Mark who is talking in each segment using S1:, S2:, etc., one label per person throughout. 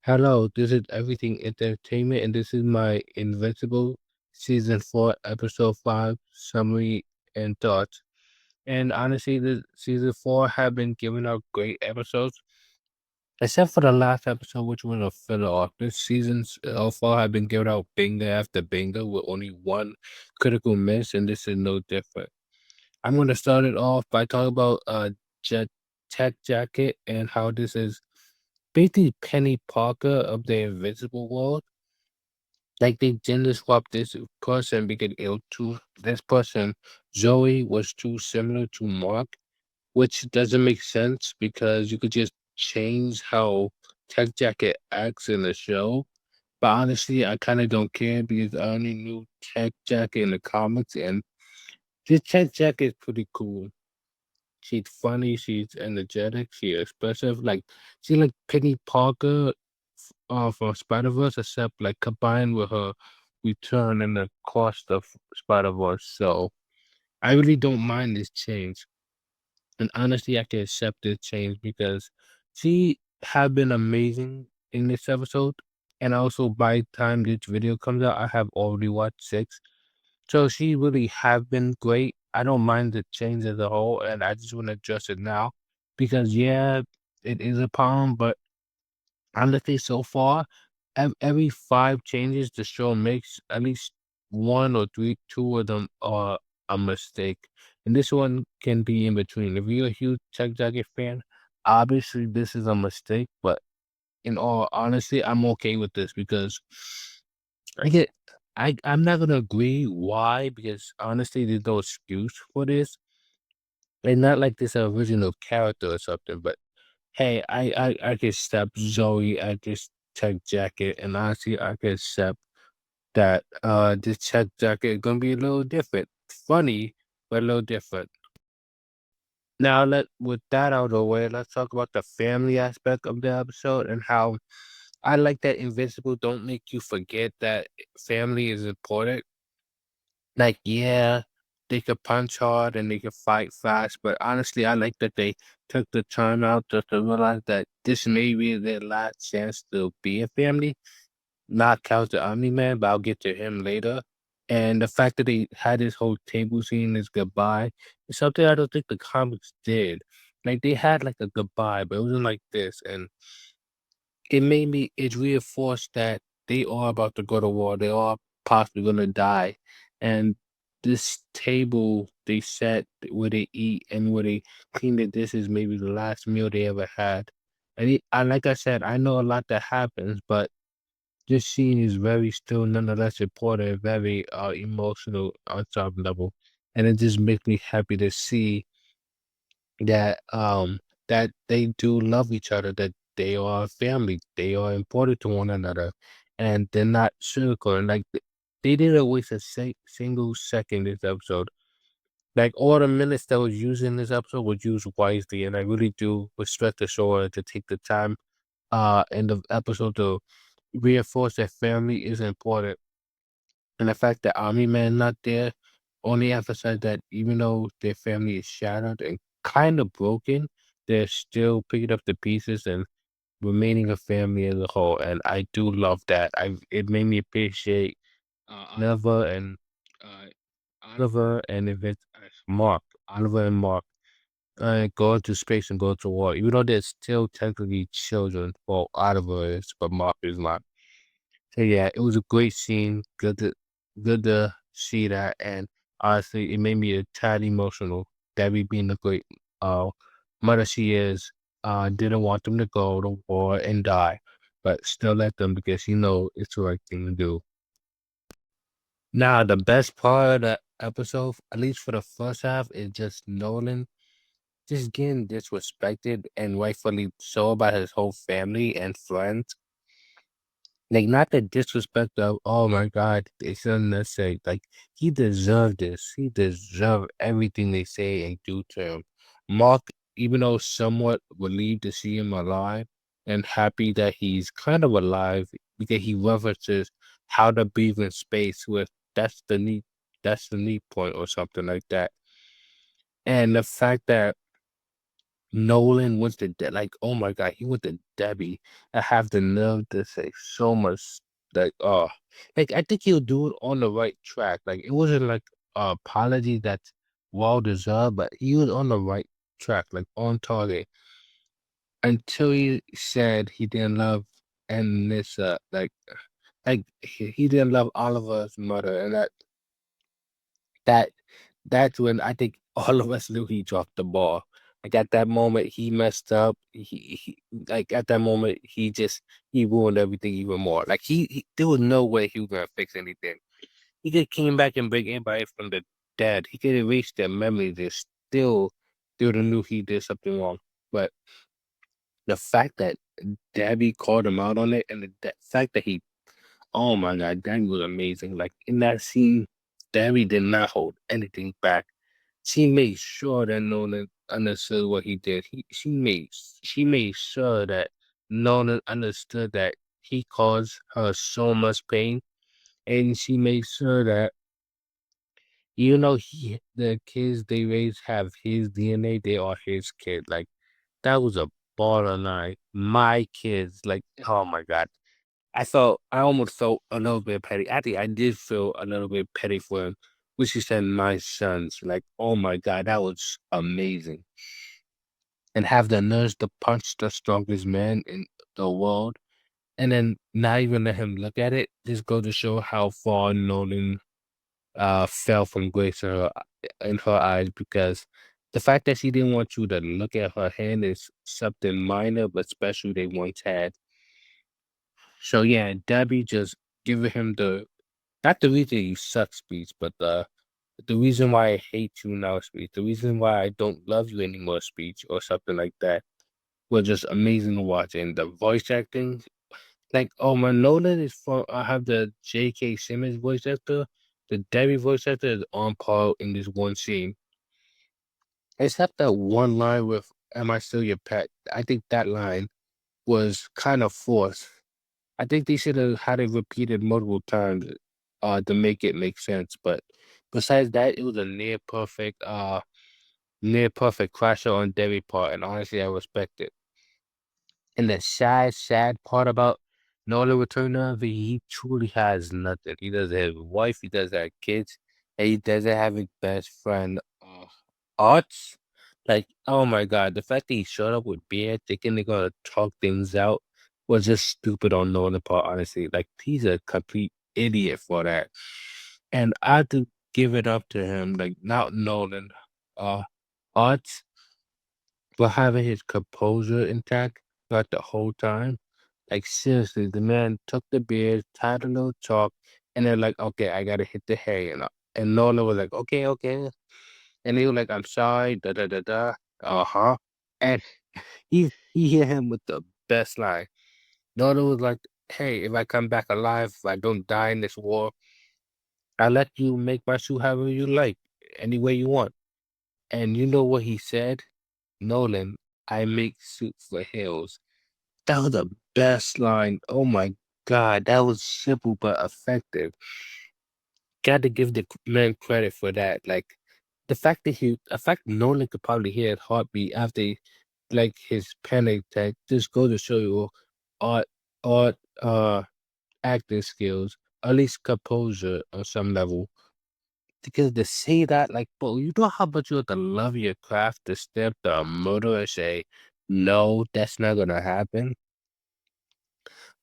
S1: Hello, this is Everything Entertainment, and this is my Invincible Season 4, Episode 5 summary and thoughts. And honestly, the Season 4 have been giving out great episodes, except for the last episode, which was a filler arc. This season so far have been giving out banger after banger with only one critical miss, and this is no different. I'm going to start it off by talking about Jet Tech Jacket and how this is basically Penny Parker of the Invisible World. Like they gender swapped this person because this person, Zoe, was too similar to Mark, which doesn't make sense because you could just change how Tech Jacket acts in the show. But honestly, I kind of don't care because I only knew Tech Jacket in the comics, and this Tech Jacket is pretty cool. She's funny, she's energetic, she's expressive. Like she like Penny Parker from Spider Verse, except like combined with her return and the cost of Spider Verse. So I really don't mind this change, and honestly, I can accept this change because she have been amazing in this episode. And also, by the time this video comes out, I have already watched six. So she really have been great. I don't mind the change as a whole, and I just want to address it now because yeah, it is a problem. But honestly, so far, every five changes the show makes, at least one or three, two of them are a mistake, and this one can be in between. If you're a huge Chuck Jacket fan, obviously this is a mistake. But in all honesty, I'm okay with this because I get I'm not gonna agree why, because honestly there's no excuse for this. And not like this original character or something, but hey, I can accept Zoe at this tech jacket, and honestly I can accept that this tech jacket is gonna be a little different. Funny, but a little different. Now let with that out of the way, let's talk about the family aspect of the episode and how I like that Invincible don't make you forget that family is important. Like, yeah, they could punch hard and they could fight fast, but honestly, I like that they took the time out just to realize that this may be their last chance to be a family. Not count the Omni Man, but I'll get to him later. And the fact that they had this whole table scene, this goodbye, is something I don't think the comics did. Like they had like a goodbye, but it wasn't like this. And it reinforced that they are about to go to war. They are possibly gonna die. And this table they set where they eat and where they clean the dishes maybe the last meal they ever had. And like I said, I know a lot that happens, but this scene is very still nonetheless important, very emotional on some level. And it just makes me happy to see that that they do love each other, that they are family, they are important to one another, and they're not sugarcoating. Like they didn't waste a single second this episode. Like all the minutes that was used in this episode was used wisely, and I really do respect the show to take the time in the episode to reinforce that family is important. And the fact that Army Man not there only emphasized that even though their family is shattered and kind of broken, they're still picking up the pieces and remaining a family as a whole. And I do love that. It made me appreciate Oliver and uh, Oliver and if it's Mark, Oliver and Mark, going to space and going to war. Even though they're still technically children, well, Oliver is, but Mark is not. So yeah, it was a great scene. Good to see that, and honestly, it made me a tad emotional. Debbie being the great uh mother she is, didn't want them to go to war and die, but still let them because she know it's the right thing to do. Now, the best part of the episode, at least for the first half, is just Nolan just getting disrespected and rightfully so by his whole family and friends. Like, not the disrespect of, oh my God, they shouldn't have said, like, he deserved this. He deserved everything they say and do to him. Mark, even though somewhat relieved to see him alive and happy that he's kind of alive because he references how to breathe in space with that's the neat point or something like that. And the fact that Nolan went to like, oh my God, he went to Debbie. I have the nerve to say so much like, like I think he'll do it on the right track. Like it wasn't like a apology that's well deserved, but he was on the right track, like on target until he said he didn't love and this like he didn't love Oliver's mother, and that that's when I think all of us knew he dropped the ball. Like at that moment, he messed up. He like at that moment, he ruined everything even more. Like there was no way he was gonna fix anything. He could came back and bring anybody from the dead. He could erase their memories. They still knew he did something wrong. But the fact that Dabby called him out on it, and the fact that he, oh my God, that was amazing. Like in that scene, Dabby did not hold anything back. She made sure that Nolan understood what he did. She made sure that Nolan understood that he caused her so much pain, and she made sure that the kids they raised have his DNA. They are his kid. Like that was a borderline. My kids, like oh my God. I almost felt a little bit petty. Actually, I did feel a little bit petty for him, which he said, my sons. Like, oh my God, that was amazing. And have the nerve to punch the strongest man in the world, and then not even let him look at it, just go to show how far Nolan fell from grace in her eyes because the fact that she didn't want you to look at her hand is something minor but special they once had. So yeah, Debbie just giving him the not the reason you suck speech, but the reason why I hate you now speech, the reason why I don't love you anymore speech, or something like that, was just amazing to watch. And the voice acting, like oh my Nolan is from I have the J.K. Simmons voice actor, the Debbie voice actor is on par in this one scene. Except that one line with "Am I still your pet?" I think that line was kind of forced. I think they should have had it repeated multiple times, to make it make sense. But besides that, it was a near perfect crasher on Debbie part, and honestly, I respect it. And the sad part about Nolan Return of he truly has nothing. He doesn't have a wife, he doesn't have kids, and he doesn't have his best friend, Arts. Like, oh my God, the fact that he showed up with beer, thinking they're gonna talk things out, was just stupid on Nolan's part, honestly. Like, he's a complete idiot for that. And I have to give it up to him, like, not Nolan, uh, Arts, for having his composure intact throughout the whole time. Like, seriously, the man took the beer, had a little talk, and they're like, okay, I gotta hit the hay. And Nolan was like, okay, okay. And he was like, I'm sorry, da da da da. Uh-huh. And he hit him with the best line. Nolan was like, hey, if I come back alive, if I don't die in this war, I'll let you make my suit however you like, any way you want. And you know what he said? Nolan, I make suits for heroes. That was the best line. Oh my God, that was simple but effective. Got to give the man credit for that. Like the fact Nolan could probably hear his heartbeat after like his panic attack just go to show you art, art, acting skills, at least composure on some level. Because to say that, like, bro, you know how much you have to love your craft to step the murder and say, no, that's not gonna happen.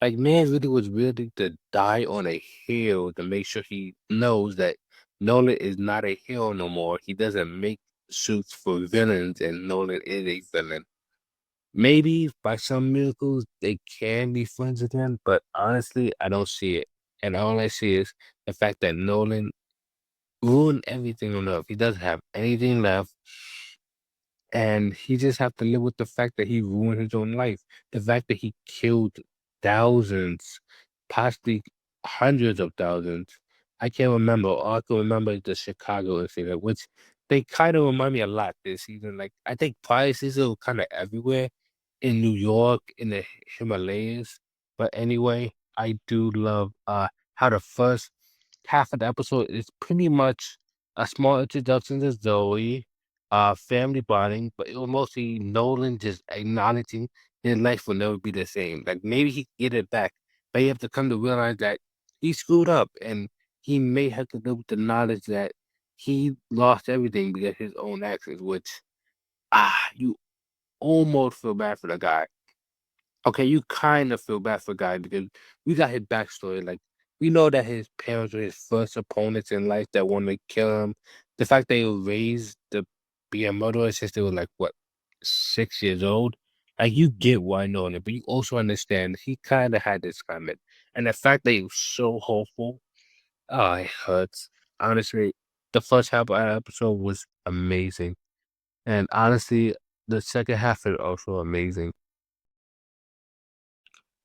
S1: Like, man really was willing to die on a hill to make sure he knows that Nolan is not a hero no more. He doesn't make suits for villains, and Nolan is a villain. Maybe by some miracles they can be friends again, but honestly, I don't see it. And all I see is the fact that Nolan ruined everything on Earth. He doesn't have anything left. And he just have to live with the fact that he ruined his own life. The fact that he killed thousands, possibly hundreds of thousands. I can't remember. All I can remember is the Chicago incident, which they kind of remind me a lot this season. Like I think prior season was kind of everywhere in New York, in the Himalayas. But anyway, I do love how the first half of the episode is pretty much a small introduction to Zoe, family bonding, but it was mostly Nolan just acknowledging his life will never be the same. Like maybe he can get it back, but you have to come to realize that he screwed up and he may have to live with the knowledge that he lost everything because of his own actions, which you almost feel bad for the guy. Okay, you kind of feel bad for Guy because we got his backstory. Like, we know that his parents were his first opponents in life that wanted to kill him. The fact they were raised to be a murderer since they were like, what, 6 years old? Like, you get why Nolan, but you also understand he kind of had this comment. And the fact that he was so hopeful, oh, it hurts. Honestly, the first half of that episode was amazing. And honestly, the second half is also amazing.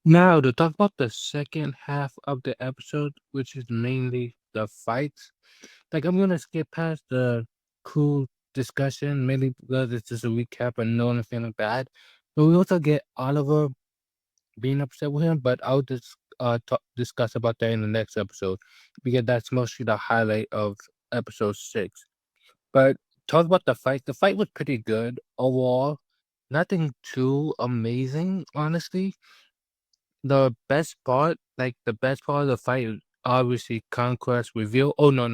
S1: Now, to talk about the second half of the episode, which is mainly the fights, like I'm gonna skip past the cool discussion, mainly because it's just a recap and no one feeling bad. But we also get Oliver being upset with him, but I'll just discuss about that in the next episode because that's mostly the highlight of episode 6. But talk about the fight. The fight was pretty good overall. Nothing too amazing, honestly. The best part of the fight is obviously Conquest reveal. Oh no.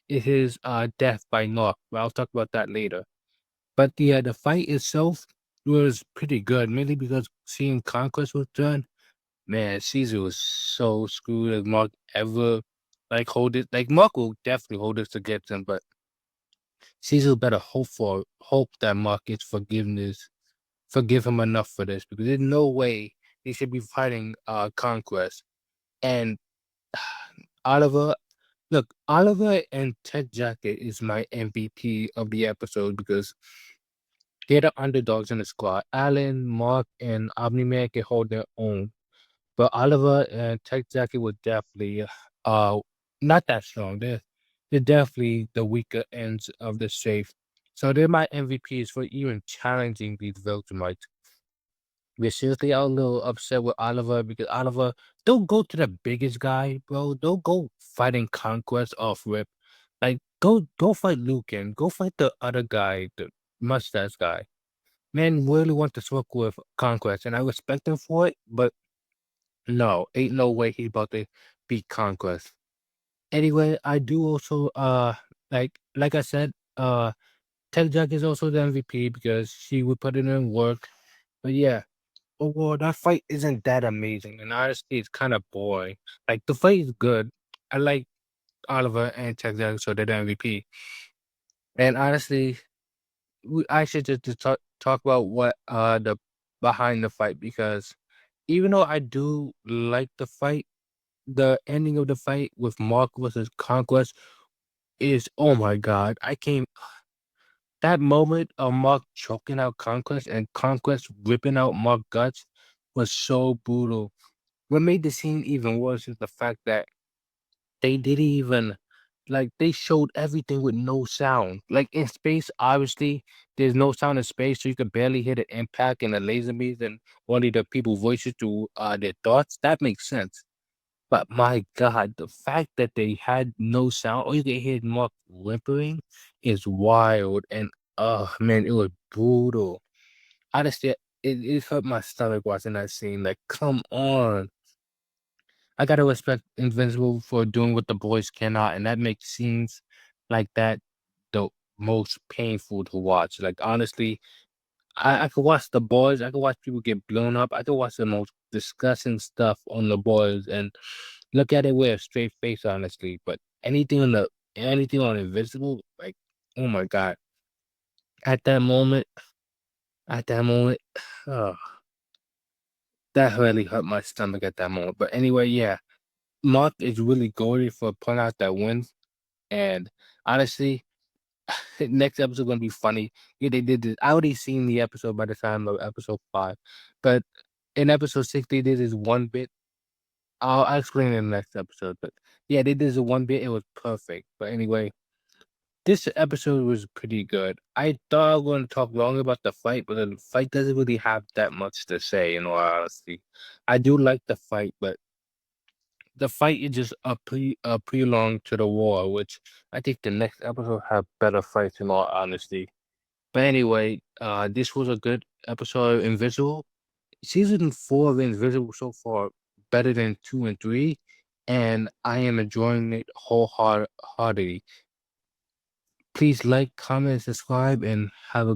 S1: It is death by knock. But I'll talk about that later. But the fight itself was pretty good, mainly because seeing Conquest was done. Man, Caesar was so screwed as Mark ever hold it. Like Mark will definitely hold this against him, but Caesar better hope that Mark gets forgive him enough for this because there's no way he should be fighting Conquest. And Oliver, look, Oliver and Ted Jacket is my MVP of the episode because they're the underdogs in the squad. Alan, Mark, and Omni Man can hold their own, but Oliver and Ted Jacket were definitely uh not that strong. They're definitely the weaker ends of the safe. So they're my MVPs for even challenging these Viltrumites. We're seriously a little upset with Oliver because Oliver, don't go to the biggest guy, bro. Don't go fighting Conquest off rip. Like, go fight Lucan. Go fight the other guy, the mustache guy. Man really want to smoke with Conquest, and I respect him for it, but no, ain't no way he about to beat Conquest. Anyway, I do also like I said, Tech Jack is also the MVP because she would put it in work. But yeah, overall, that fight isn't that amazing, and honestly, it's kind of boring. Like the fight is good. I like Oliver and Texas, so they're the MVP. And honestly, I should just talk about what the behind the fight because even though I do like the fight, the ending of the fight with Mark versus Conquest is oh my god! I came that moment of Mark choking out Conquest and Conquest ripping out Mark guts was so brutal. What made the scene even worse is the fact that they didn't even they showed everything with no sound. Like in space, obviously, there's no sound in space, so you could barely hear the impact and the laser beams and only the people's voices through their thoughts. That makes sense. But my God, the fact that they had no sound, all you could hear Mark whimpering is wild. And oh man, it was brutal. Honestly, it hurt my stomach watching that scene. Like, come on. I gotta respect Invincible for doing what the boys cannot, and that makes scenes like that the most painful to watch. Like honestly, I could watch the boys, I could watch people get blown up, I could watch the most disgusting stuff on the boys and look at it with a straight face, honestly. But anything on Invincible, like oh my god. At that moment, at that moment, oh, that really hurt my stomach at that moment. But anyway, yeah. Mark is really goaded for pulling out that win. And honestly, next episode gonna be funny. Yeah, they did this. I already seen the episode by the time of episode 5, but in episode 6 they did this one bit. I'll explain it in the next episode. But yeah, they did this one bit. It was perfect. But anyway, this episode was pretty good. I thought I was going to talk longer about the fight, but the fight doesn't really have that much to say. In all honesty, I do like the fight, but the fight is just a prolong to the war, which I think the next episode have better fights in all honesty. But anyway, this was a good episode of Invisible. Season 4 of Invincible so far better than 2 and 3, and I am enjoying it wholeheartedly. Please like, comment, subscribe, and have a